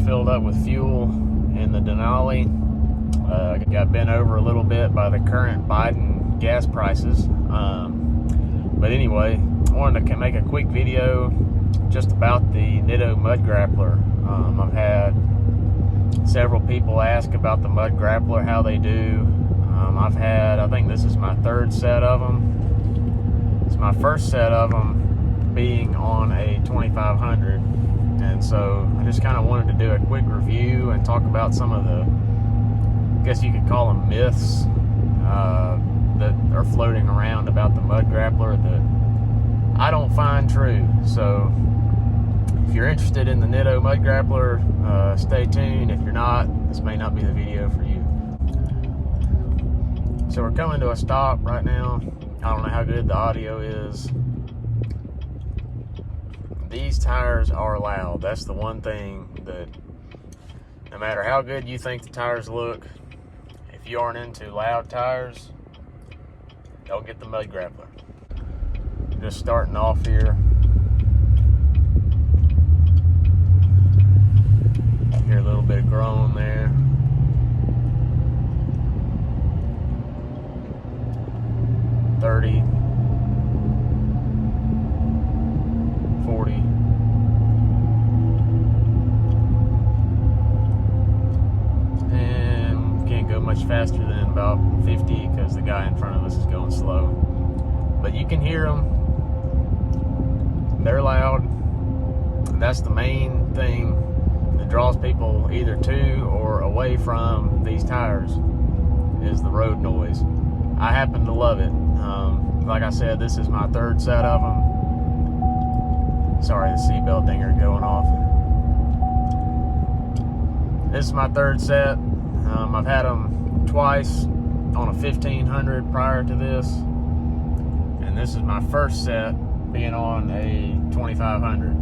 filled up with fuel in the Denali. Got bent over a little bit by the current Biden gas prices. But anyway, I wanted to make a quick video just about the Nitto Mud Grappler. I've had several people ask about the Mud Grappler, how they do. I think this is my third set of them. It's my first set of them being on a 2500. And so I just kind of wanted to do a quick review and talk about some of the, I guess you could call them myths that are floating around about the Mud Grappler that I don't find true. So if you're interested in the Nitto Mud Grappler, stay tuned. If you're not, this may not be the video for you. So we're coming to a stop right now. I don't know how good the audio is. These tires are loud. That's the one thing that, no matter how good you think the tires look, if you aren't into loud tires, don't get the Mud Grappler. Just starting off here. Hear a little bit of groan there. $30, $40. And can't go much faster than about 50 because the guy in front of us is going slow. But you can hear them. They're loud. And that's the main thing that draws people either to or away from these tires, is the road noise. I happen to love it. Like I said, this is my third set of them. Sorry, the seatbelt dinger going off. This is my third set. I've had them twice on a 1500 prior to this. And this is my first set being on a 2500.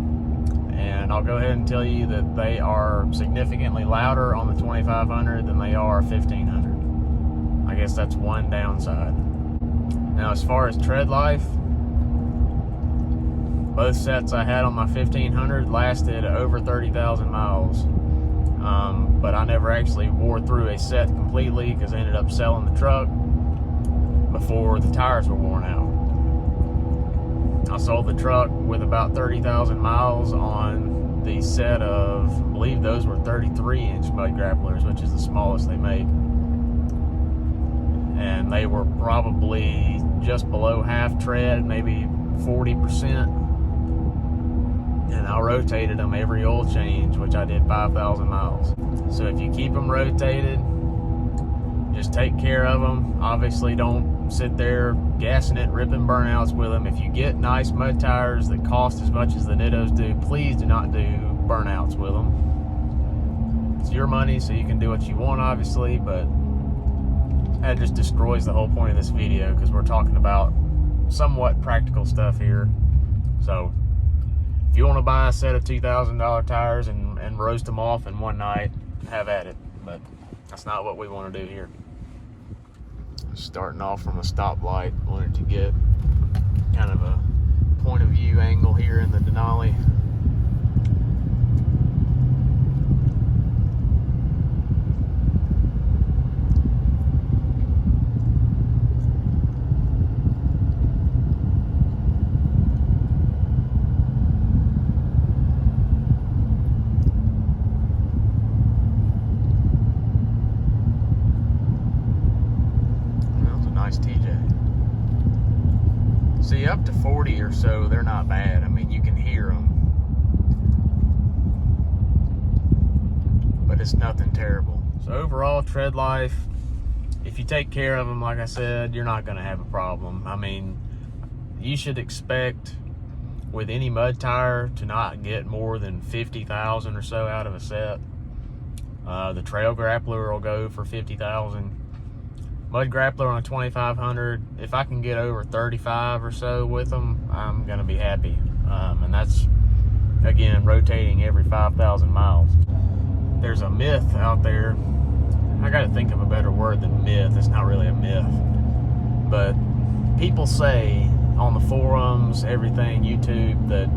And I'll go ahead and tell you that they are significantly louder on the 2500 than they are 1500. I guess that's one downside. Now, as far as tread life, both sets I had on my 1500 lasted over 30,000 miles. But I never actually wore through a set completely because I ended up selling the truck before the tires were worn out. I sold the truck with about 30,000 miles on the set of, I believe those were 33-inch Mud Grapplers, which is the smallest they make. And they were probably just below half tread, maybe 40%. And I rotated them every oil change, which I did 5,000 miles. So if you keep them rotated, just take care of them. Obviously don't sit there gassing it, ripping burnouts with them. If you get nice mud tires that cost as much as the Nittos do, please do not do burnouts with them. It's your money, so you can do what you want, obviously, but that just destroys the whole point of this video because we're talking about somewhat practical stuff here. So if you want to buy a set of $2,000 tires and roast them off in one night, have at it. But that's not what we want to do here. Starting off from a stoplight, wanted to get kind of a point of view angle here in the Denali. See, up to 40 or so, they're not bad. I mean, you can hear them, but it's nothing terrible. So overall, tread life, if you take care of them, like I said, you're not going to have a problem. I mean, you should expect with any mud tire to not get more than 50,000 or so out of a set. The Trail Grappler will go for 50,000. Mud Grappler on a 2500, if I can get over 35 or so with them, I'm gonna be happy. And that's, again, rotating every 5,000 miles. There's a myth out there. I gotta think of a better word than myth. It's not really a myth. But people say on the forums, everything, YouTube, that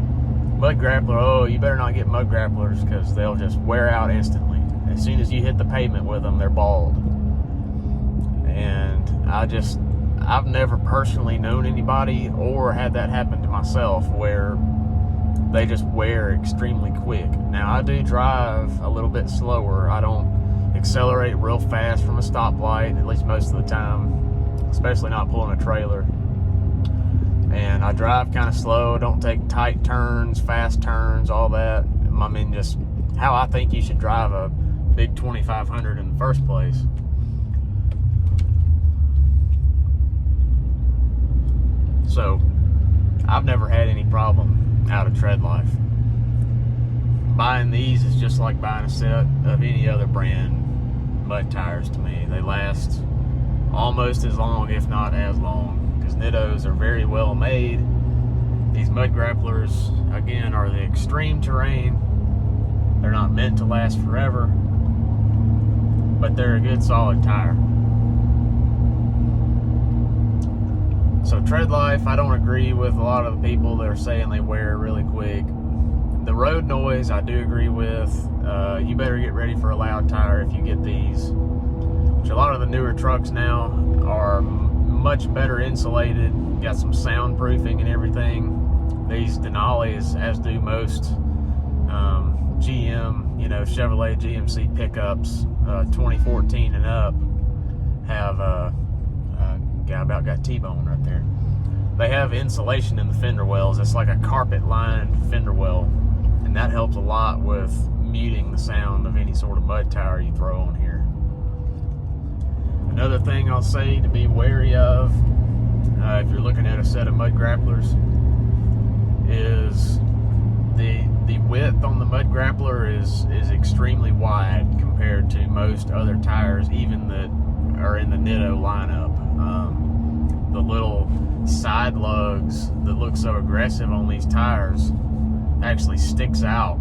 Mud Grappler, oh, you better not get Mud Grapplers because they'll just wear out instantly. As soon as you hit the pavement with them, they're bald. And I've never personally known anybody or had that happen to myself where they just wear extremely quick. Now, I do drive a little bit slower. I don't accelerate real fast from a stoplight, at least most of the time, especially not pulling a trailer. And I drive kind of slow, don't take tight turns, fast turns, all that. I mean, just how I think you should drive a big 2500 in the first place. So, I've never had any problem out of Tread Life. Buying these is just like buying a set of any other brand mud tires to me. They last almost as long, if not as long, because Nittos are very well made. These Mud Grapplers, again, are the extreme terrain. They're not meant to last forever, but they're a good solid tire. So Tread Life, I don't agree with a lot of the people that are saying they wear really quick. The road noise, I do agree with. You better get ready for a loud tire if you get these, which a lot of the newer trucks now are much better insulated, got some soundproofing and everything. These Denali's, as do most GM, Chevrolet GMC pickups, 2014 and up, have guy about got T-bone right there. They have insulation in the fender wells. It's like a carpet-lined fender well, and that helps a lot with muting the sound of any sort of mud tire you throw on here. Another thing I'll say to be wary of, if you're looking at a set of Mud Grapplers, is the width on the Mud Grappler is extremely wide compared to most other tires, even that are in the Nitto lineup. The little side lugs that look so aggressive on these tires actually sticks out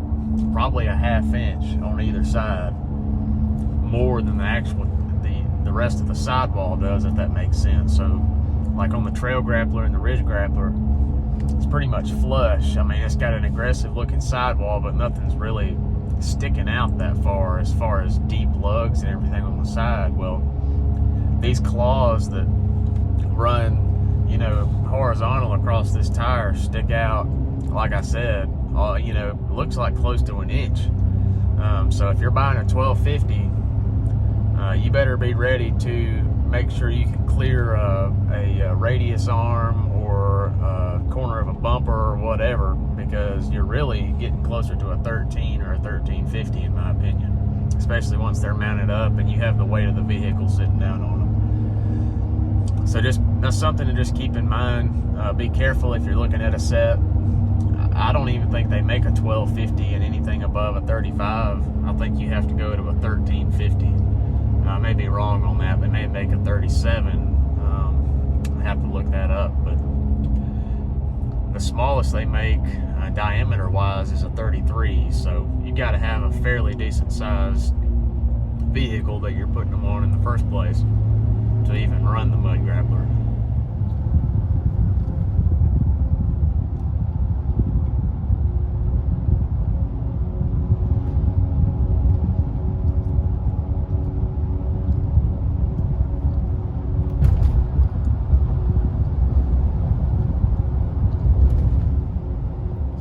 probably a ½ inch on either side, more than the rest of the sidewall does, if that makes sense. So like on the Trail Grappler and the Ridge Grappler, it's pretty much flush. I mean, it's got an aggressive looking sidewall, but nothing's really sticking out that far as deep lugs and everything on the side. Well, these claws that run, horizontal across this tire stick out, like I said, looks like close to an inch. So if you're buying a 1250, you better be ready to make sure you can clear a radius arm or a corner of a bumper or whatever, because you're really getting closer to a 13 or a 1350 in my opinion, especially once they're mounted up and you have the weight of the vehicle sitting down on them. So that's something to just keep in mind. Be careful if you're looking at a set. I don't even think they make a 1250 and anything above a 35. I think you have to go to a 1350. I may be wrong on that. They may make a 37. I have to look that up. But the smallest they make diameter wise is a 33. So you got to have a fairly decent sized vehicle that you're putting them on in the first place to even run the Mud Grappler.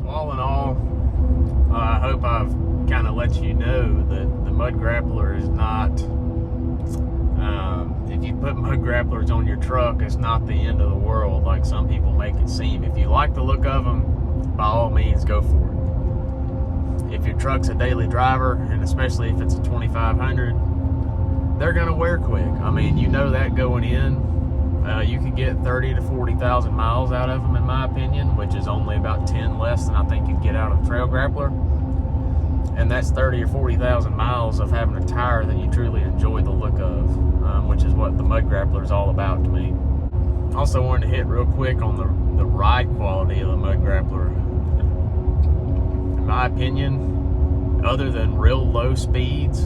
So all in all, I hope I've kind of let you know that the Mud Grappler is not if you put Mud Grapplers on your truck, it's not the end of the world like some people make it seem. If you like the look of them, by all means, go for it. If your truck's a daily driver, and especially if it's a 2500, they're going to wear quick. I mean, you know that going in. You can get 30 to 40,000 miles out of them, in my opinion, which is only about 10 less than I think you'd get out of a Trail Grappler. And that's 30 or 40,000 miles of having a tire that you truly enjoy the look of, which is what the Mud Grappler is all about to me. Also wanted to hit real quick on the ride quality of the Mud Grappler. In my opinion, other than real low speeds,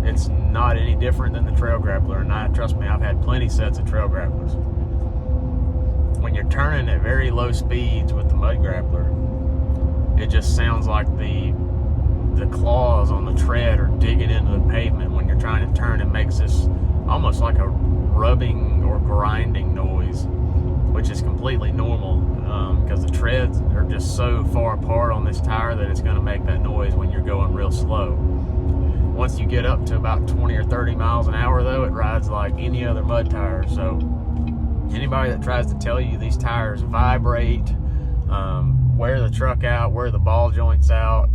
it's not any different than the Trail Grappler. And trust me, I've had plenty sets of Trail Grapplers. When you're turning at very low speeds with the Mud Grappler, it just sounds like the claws on the tread are digging into the pavement when you're trying to turn. It makes this almost like a rubbing or grinding noise, which is completely normal because the treads are just so far apart on this tire that it's going to make that noise when you're going real slow. Once you get up to about 20 or 30 miles an hour though, it rides like any other mud tire. So anybody that tries to tell you these tires vibrate, wear the truck out, wear the ball joints out,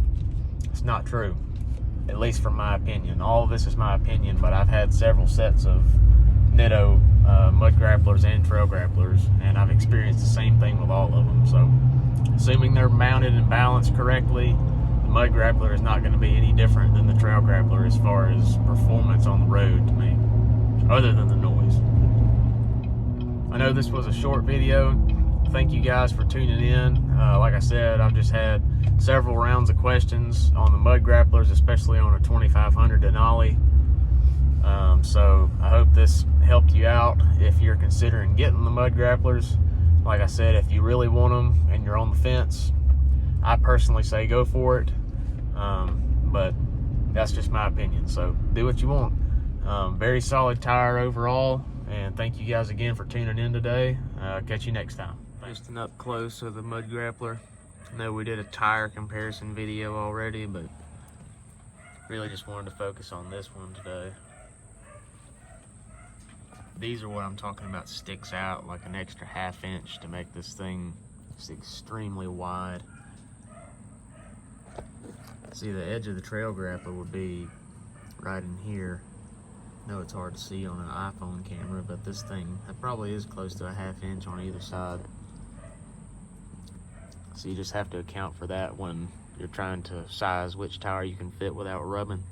it's not true, at least from my opinion. All of this is my opinion, but I've had several sets of Nitto Mud Grapplers and Trail Grapplers, and I've experienced the same thing with all of them. So assuming they're mounted and balanced correctly, the Mud Grappler is not going to be any different than the Trail Grappler as far as performance on the road to me, other than the noise. I know this was a short video. Thank you guys for tuning in. Like I said, I've just had several rounds of questions on the Mud Grapplers, especially on a 2500 Denali. So I hope this helped you out if you're considering getting the Mud Grapplers. Like I said, if you really want them and you're on the fence, I personally say go for it. But that's just my opinion, so do what you want. Very solid tire overall, and thank you guys again for tuning in today. Catch you next time. Just an up close of the Mud Grappler. I know we did a tire comparison video already, but really just wanted to focus on this one today. These are what I'm talking about, sticks out like an extra ½ inch to make this thing just extremely wide. See, the edge of the Trail Grappler would be right in here. I know it's hard to see on an iPhone camera, but this thing, that probably is close to a ½ inch on either side. So you just have to account for that when you're trying to size which tire you can fit without rubbing.